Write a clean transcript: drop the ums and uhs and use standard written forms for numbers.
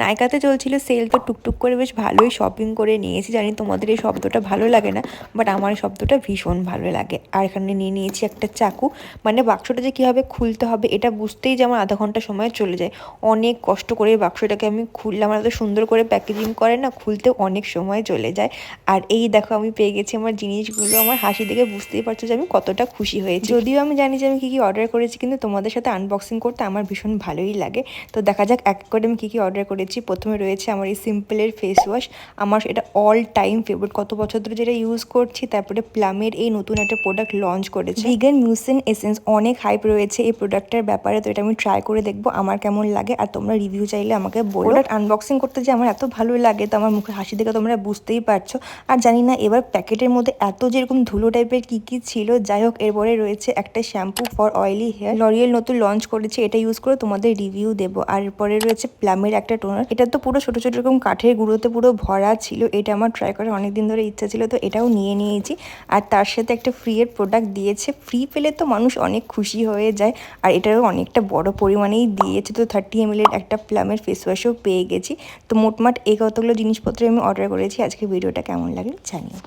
নাইকাতে চলছিল সেল, তো টুকটুক করে বেশ ভালোই শপিং করে নিয়েছি। জানি তোমাদের এই শব্দটা ভালো লাগে না, বাট আমার এই শব্দটা ভীষণ ভালো লাগে। আর এখানে নিয়ে নিয়েছি একটা চাকু, মানে বাক্সটা যে কীভাবে খুলতে হবে এটা বুঝতেই যে আমার আধা ঘন্টা সময় চলে যায়। অনেক কষ্ট করে বাক্সটাকে আমি খুললাম, আর এত সুন্দর করে প্যাকেজিং করে না, খুলতেও অনেক সময় চলে যায়। আর এই দেখো আমি পেয়ে গেছি আমার জিনিসগুলো। আমার হাসি দেখে বুঝতেই পারছো যে আমি কতটা খুশি হয়েছি। যদিও আমি জানি যে আমি কী কী অর্ডার করেছি, কিন্তু তোমাদের সাথে আনবক্সিং করতে আমার ভীষণ ভালোই লাগে। তো দেখা যাক এক করে আমি কী কী অর্ডার করেছি। প্রথমে রয়েছে আমার এই সিম্পলের ফেস ওয়াশ, আমার এটা অল টাইম ফেভারিট, কত বছর ধরে যেটা ইউজ করছি। তারপরে প্লামের এই নতুন একটা প্রোডাক্ট লঞ্চ করেছে ভিগান মিউসিন এসেন্স, অনেক হাইপ রয়েছে এই প্রোডাক্টের ব্যাপারে। তো এটা আমি ট্রাই করে দেখবো আমার কেমন লাগে, আর তোমরা রিভিউ চাইলে আমাকে বলো। প্রোডাক্ট আনবক্সিং করতে যে আমার এত ভালো লাগে, তো আমার মুখে হাসি দেখে তোমরা বুঝতেই পারছো। আর জানি না এবার প্যাকেটের মধ্যে এত যেরকম ধুলো টাইপের কী কী ছিল। যাই হোক, এরপরে রয়েছে একটা shampoo for oily hair, L'Oreal নতুন লঞ্চ করেছে, এটা ইউজ করে তোমাদের রিভিউ দেবো। আর এরপরে রয়েছে প্লামের একটা টোনার, এটা তো পুরো ছোটো ছোটো এরকম কাঠের গুঁড়োতে পুরো ভরা ছিল। এটা আমার ট্রাই করার অনেকদিন ধরে ইচ্ছা ছিল, তো এটাও নিয়ে নিয়েছি। আর তার সাথে একটা ফ্রি এর প্রোডাক্ট দিয়েছে, ফ্রি পেলে তো মানুষ অনেক খুশি হয়ে যায়। আর এটারও অনেকটা বড় পরিমাণেই দিয়েছে, তো 30 ml এর একটা প্লামের ফেস ওয়াশও পেয়ে গেছি। তো মোটমাট এই কতগুলো জিনিসপত্র আমি অর্ডার করেছি। আজকে ভিডিওটা কেমন লাগে জানিও।